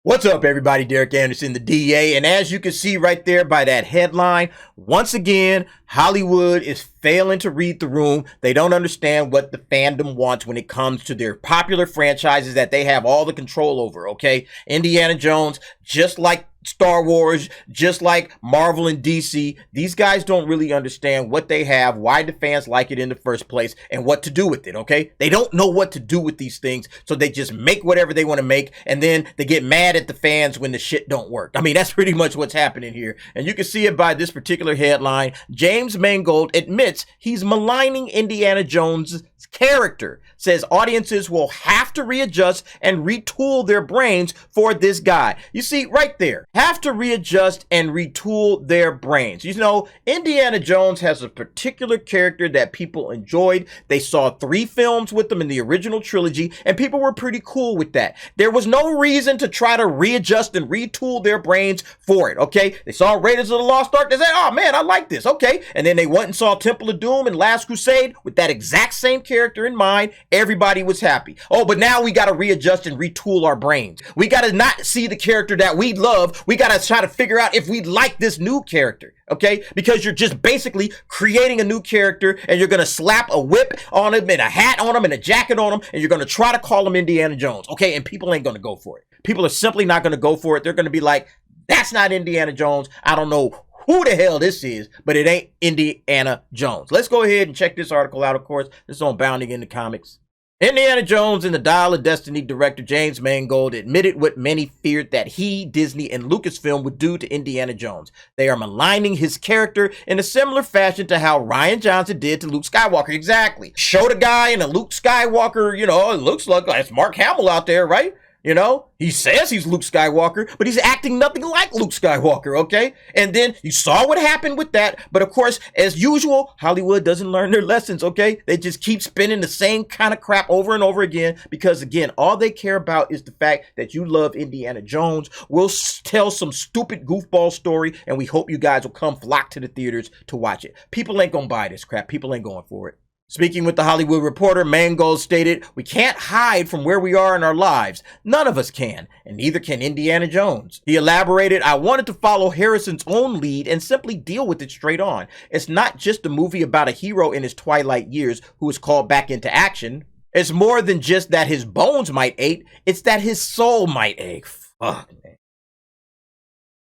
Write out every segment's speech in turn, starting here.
What's up, everybody? Derek Anderson, the DA. And as you can see right there by that headline, once again, Hollywood is failing to read the room. They don't understand what the fandom wants when it comes to their popular franchises that they have all the control over, okay? Indiana Jones, just like Star Wars, just like Marvel and DC, these guys don't really understand what they have, why the fans like it in the first place, and what to do with it, okay? They don't know what to do with these things, so they just make whatever they want to make, and then they get mad at the fans when the shit don't work. I mean, that's pretty much what's happening here. And you can see it by this particular headline. James Mangold admits he's maligning Indiana Jones' character, says audiences will have to readjust and retool their brains for this guy. You see, right there, have to readjust and retool their brains. You know, Indiana Jones has a particular character that people enjoyed. They saw 3 films with them in the original trilogy, and people were pretty cool with that. There was no reason to try to readjust and retool their brains for it, okay? They saw Raiders of the Lost Ark, they said, oh man, I like this, okay? And then they went and saw Temple of Doom and Last Crusade with that exact same character in mind. Everybody was happy. Oh, but now we got to readjust and retool our brains. We got to not see the character that we love. We got to try to figure out if we like this new character, okay? Because you're just basically creating a new character, and you're going to slap a whip on him and a hat on him and a jacket on him, and you're going to try to call him Indiana Jones, okay? And people ain't going to go for it. People are simply not going to go for it. They're going to be like, that's not Indiana Jones. I don't know who the hell this is, but it ain't Indiana Jones. Let's go ahead and check this article out, of course. This is on Bounding in the Comics. Indiana Jones and the Dial of Destiny director James Mangold admitted what many feared that he, Disney, and Lucasfilm would do to Indiana Jones. They are maligning his character in a similar fashion to how Rian Johnson did to Luke Skywalker. Exactly. Showed a guy in a Luke Skywalker, you know, it looks like it's Mark Hamill out there, right? You know, he says he's Luke Skywalker, but he's acting nothing like Luke Skywalker, okay? And then you saw what happened with that. But of course, as usual, Hollywood doesn't learn their lessons, okay? They just keep spinning the same kind of crap over and over again because, again, all they care about is the fact that you love Indiana Jones. We'll tell some stupid goofball story, and we hope you guys will come flock to the theaters to watch it. People ain't gonna buy this crap. People ain't going for it. Speaking with The Hollywood Reporter, Mangold stated, "We can't hide from where we are in our lives. None of us can, and neither can Indiana Jones." He elaborated, "I wanted to follow Harrison's own lead and simply deal with it straight on. It's not just a movie about a hero in his twilight years who is called back into action. It's more than just that his bones might ache, it's that his soul might ache." Fuck, man.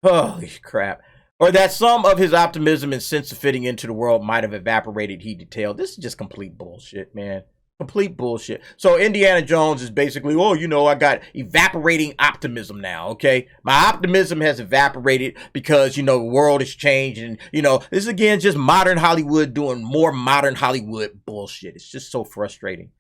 Holy crap. Or that some of his optimism and sense of fitting into the world might have evaporated, he detailed. This is just complete bullshit, man. Complete bullshit. So Indiana Jones is basically, oh, you know, I got evaporating optimism now, okay? My optimism has evaporated because, you know, the world has changed. And, you know, this is, again, just modern Hollywood doing more modern Hollywood bullshit. It's just so frustrating.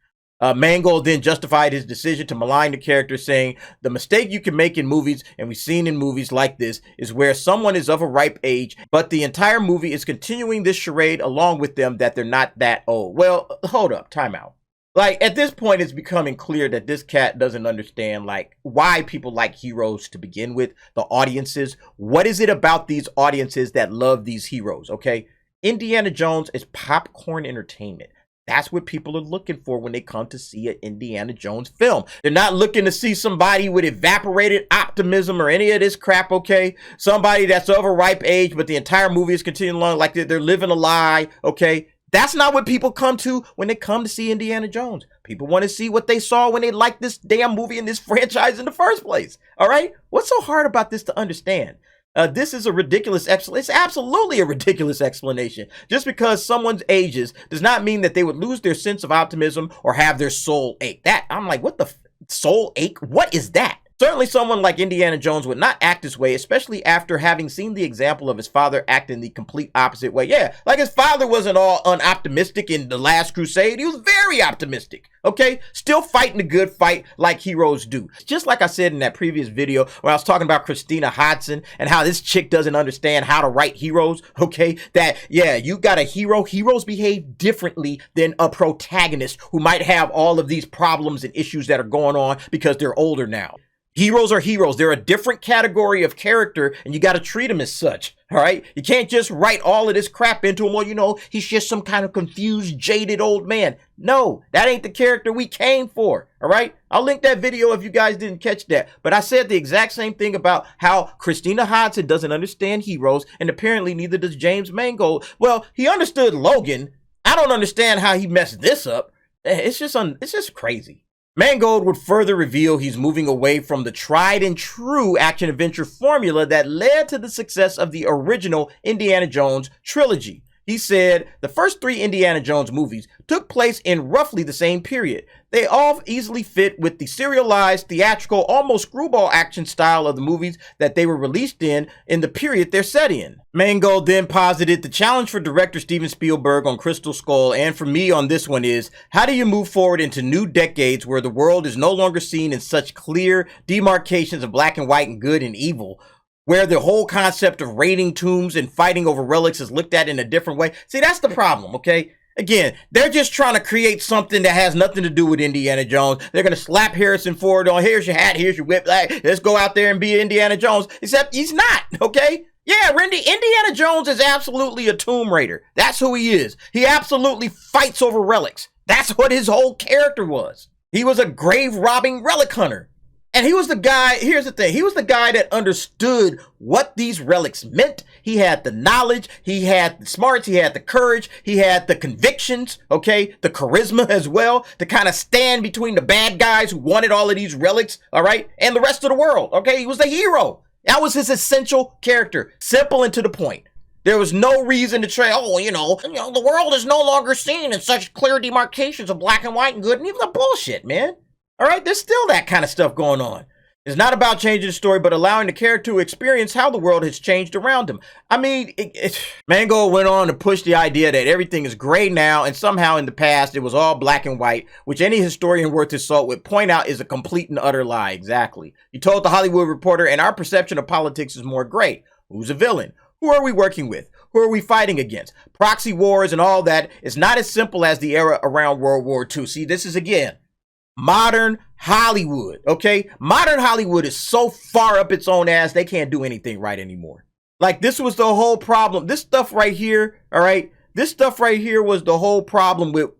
Mangold then justified his decision to malign the character, saying, "The mistake you can make in movies, and we've seen in movies like this, is where someone is of a ripe age, but the entire movie is continuing this charade along with them that they're not that old." Well, hold up, time out. Like, at this point, it's becoming clear that this cat doesn't understand, like, why people like heroes to begin with, the audiences. What is it about these audiences that love these heroes, okay? Indiana Jones is popcorn entertainment. That's what people are looking for when they come to see an Indiana Jones film. They're not looking to see somebody with evaporated optimism or any of this crap, okay? Somebody that's of a ripe age, but the entire movie is continuing along like they're living a lie, okay? That's not what people come to when they come to see Indiana Jones. People want to see what they saw when they liked this damn movie and this franchise in the first place, all right? What's so hard about this to understand? This is a ridiculous explanation. It's absolutely a ridiculous explanation. Just because someone ages does not mean that they would lose their sense of optimism or have their soul ache. That, I'm like, what the soul ache? What is that? Certainly someone like Indiana Jones would not act this way, especially after having seen the example of his father act in the complete opposite way. Yeah, like his father wasn't all unoptimistic in The Last Crusade. He was very optimistic, okay? Still fighting the good fight like heroes do. Just like I said in that previous video where I was talking about Christina Hodson and how this chick doesn't understand how to write heroes, okay? That, yeah, you got a hero. Heroes behave differently than a protagonist who might have all of these problems and issues that are going on because they're older now. Heroes are heroes. They're a different category of character, and you got to treat them as such. All right. You can't just write all of this crap into him. Well, you know, he's just some kind of confused, jaded old man. No, that ain't the character we came for. All right. I'll link that video if you guys didn't catch that. But I said the exact same thing about how Christina Hodson doesn't understand heroes, and apparently neither does James Mangold. Well, he understood Logan. I don't understand how he messed this up. It's just crazy. Mangold would further reveal he's moving away from the tried and true action-adventure formula that led to the success of the original Indiana Jones trilogy. He said the first 3 Indiana Jones movies took place in roughly the same period. They all easily fit with the serialized, theatrical, almost screwball action style of the movies that they were released in the period they're set in. Mangold then posited the challenge for director Steven Spielberg on Crystal Skull, and for me on this one is, how do you move forward into new decades where the world is no longer seen in such clear demarcations of black and white and good and evil, where the whole concept of raiding tombs and fighting over relics is looked at in a different way? See, that's the problem, okay? Again, they're just trying to create something that has nothing to do with Indiana Jones. They're going to slap Harrison Ford on, here's your hat, here's your whip, like, let's go out there and be Indiana Jones. Except he's not, okay? Yeah, Indiana Jones is absolutely a Tomb Raider. That's who he is. He absolutely fights over relics. That's what his whole character was. He was a grave-robbing relic hunter. And he was the guy, here's the thing, he was the guy that understood what these relics meant. He had the knowledge, he had the smarts, he had the courage, he had the convictions, okay, the charisma as well, to kind of stand between the bad guys who wanted all of these relics, all right, and the rest of the world, okay? He was the hero. That was his essential character, simple and to the point. There was no reason to try, you know, the world is no longer seen in such clear demarcations of black and white and good, and even the bullshit, man. All right, there's still that kind of stuff going on. It's not about changing the story, but allowing the character to experience how the world has changed around him. I mean, Mangold went on to push the idea that everything is gray now, and somehow in the past it was all black and white, which any historian worth his salt would point out is a complete and utter lie. Exactly. He told The Hollywood Reporter, and our perception of politics is more gray. Who's a villain? Who are we working with? Who are we fighting against? Proxy wars and all that is not as simple as the era around World War II. See, this is, again, modern Hollywood, okay? Modern Hollywood is so far up its own ass, they can't do anything right anymore. Like, this was the whole problem. This stuff right here, all right? This stuff right here was the whole problem with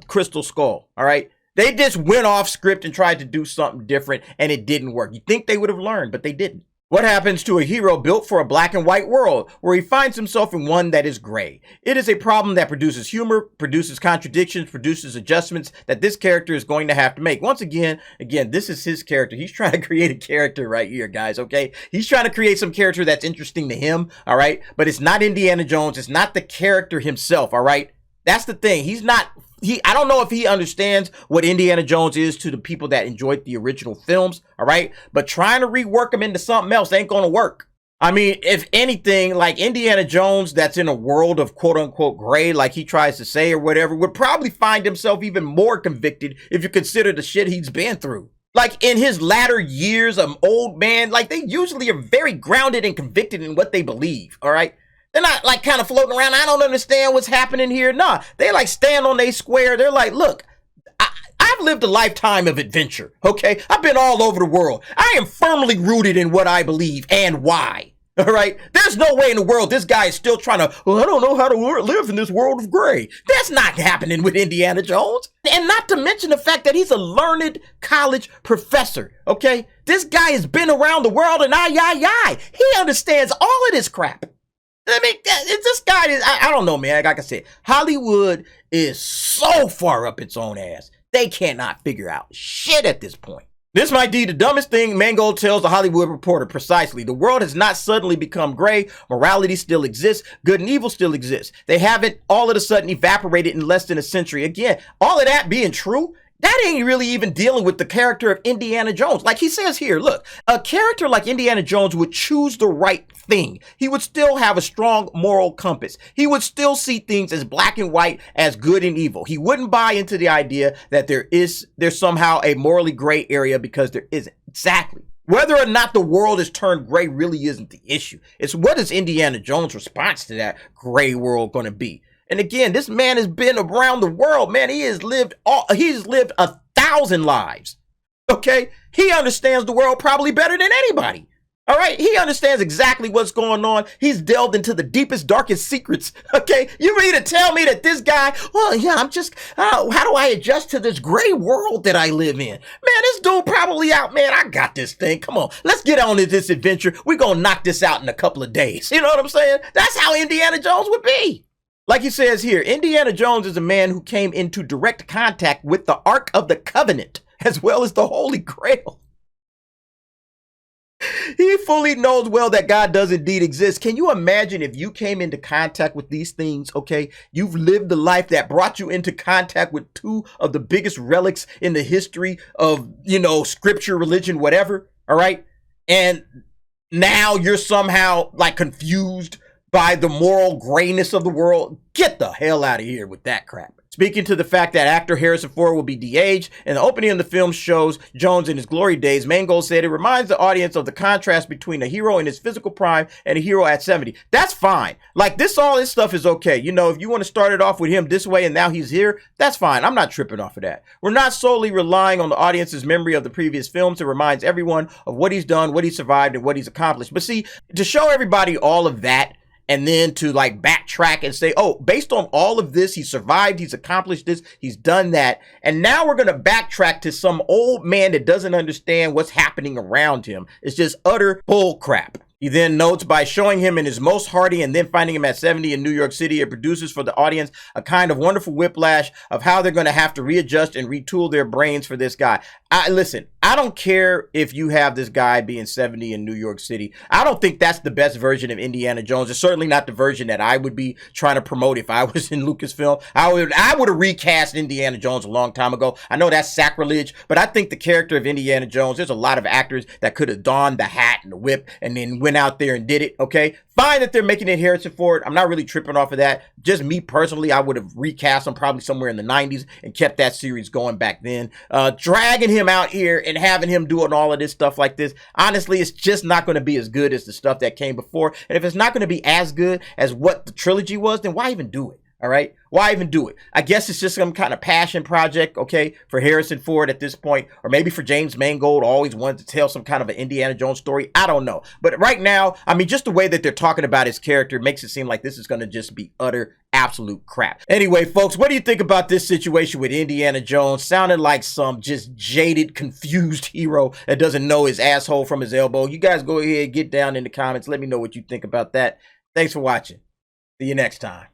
Crystal Skull, all right? They just went off script and tried to do something different, and it didn't work. You think they would have learned, but they didn't. What happens to a hero built for a black and white world where he finds himself in one that is gray? It is a problem that produces humor, produces contradictions, produces adjustments that this character is going to have to make. Once again, this is his character. He's trying to create a character right here, guys, okay? He's trying to create some character that's interesting to him, all right? But it's not Indiana Jones. It's not the character himself, all right? That's the thing. I don't know if he understands what Indiana Jones is to the people that enjoyed the original films, all right? But trying to rework him into something else ain't gonna work. I mean, if anything, like Indiana Jones that's in a world of quote-unquote gray, like he tries to say or whatever, would probably find himself even more convicted if you consider the shit he's been through. Like, in his latter years, an old man, like, they usually are very grounded and convicted in what they believe, all right? They're not like kind of floating around. I don't understand what's happening here. Nah, they like stand on their square. They're like, look, I've lived a lifetime of adventure, okay? I've been all over the world. I am firmly rooted in what I believe and why, all right? There's no way in the world this guy is still trying to, I don't know how to live in this world of gray. That's not happening with Indiana Jones. And not to mention the fact that he's a learned college professor, okay? This guy has been around the world and he understands all of this crap. I mean, this guy is, I don't know, man. Like I said, Hollywood is so far up its own ass. They cannot figure out shit at this point. This might be the dumbest thing Mangold tells The Hollywood Reporter. Precisely. The world has not suddenly become gray. Morality still exists. Good and evil still exists. They haven't all of a sudden evaporated in less than a century. Again, all of that being true, that ain't really even dealing with the character of Indiana Jones. Like he says here, look, a character like Indiana Jones would choose the right thing. He would still have a strong moral compass. He would still see things as black and white, as good and evil. He wouldn't buy into the idea that there's somehow a morally gray area, because there isn't. Exactly. Whether or not the world is turned gray really isn't the issue. It's what is Indiana Jones' response to that gray world going to be? And again, this man has been around the world, man. He's lived 1,000 lives. Okay? He understands the world probably better than anybody. All right, he understands exactly what's going on. He's delved into the deepest, darkest secrets. Okay, you mean to tell me that this guy, well, yeah, I'm just, how do I adjust to this gray world that I live in? Man, this dude probably out, man, I got this thing. Come on, let's get on to this adventure. We're going to knock this out in a couple of days. You know what I'm saying? That's how Indiana Jones would be. Like he says here, Indiana Jones is a man who came into direct contact with the Ark of the Covenant, as well as the Holy Grail. He fully knows well that God does indeed exist. Can you imagine if you came into contact with these things, okay? You've lived a life that brought you into contact with two of the biggest relics in the history of, scripture, religion, whatever, all right? And now you're somehow like confused by the moral grayness of the world. Get the hell out of here with that crap. Speaking to the fact that actor Harrison Ford will be de-aged, and the opening of the film shows Jones in his glory days, Mangold said it reminds the audience of the contrast between a hero in his physical prime and a hero at 70. That's fine. Like all this stuff is okay. If you want to start it off with him this way and now he's here, that's fine. I'm not tripping off of that. We're not solely relying on the audience's memory of the previous films. It reminds everyone of what he's done, what he survived, and what he's accomplished. But see, to show everybody all of that, and then to like backtrack and say, oh, based on all of this, he survived, he's accomplished this, he's done that. And now we're going to backtrack to some old man that doesn't understand what's happening around him. It's just utter bull crap. He then notes, by showing him in his most hardy and then finding him at 70 in New York City, it produces for the audience a kind of wonderful whiplash of how they're going to have to readjust and retool their brains for this guy. Listen, I don't care if you have this guy being 70 in New York City. I don't think that's the best version of Indiana Jones. It's certainly not the version that I would be trying to promote if I was in Lucasfilm. I would have recast Indiana Jones a long time ago. I know that's sacrilege, but I think the character of Indiana Jones, there's a lot of actors that could have donned the hat and the whip and then went out there and did it, okay? Fine that they're making it Harrison Ford. I'm not really tripping off of that. Just me personally, I would have recast him probably somewhere in the 90s and kept that series going back then. Dragging him out here and having him doing all of this stuff like this, honestly, it's just not going to be as good as the stuff that came before. And if it's not going to be as good as what the trilogy was, then why even do it? All right. Why even do it? I guess it's just some kind of passion project, okay, for Harrison Ford at this point, or maybe for James Mangold, always wanted to tell some kind of an Indiana Jones story. I don't know. But right now, I mean, just the way that they're talking about his character makes it seem like this is going to just be utter, absolute crap. Anyway, folks, what do you think about this situation with Indiana Jones? Sounded like some just jaded, confused hero that doesn't know his asshole from his elbow. You guys go ahead, get down in the comments. Let me know what you think about that. Thanks for watching. See you next time.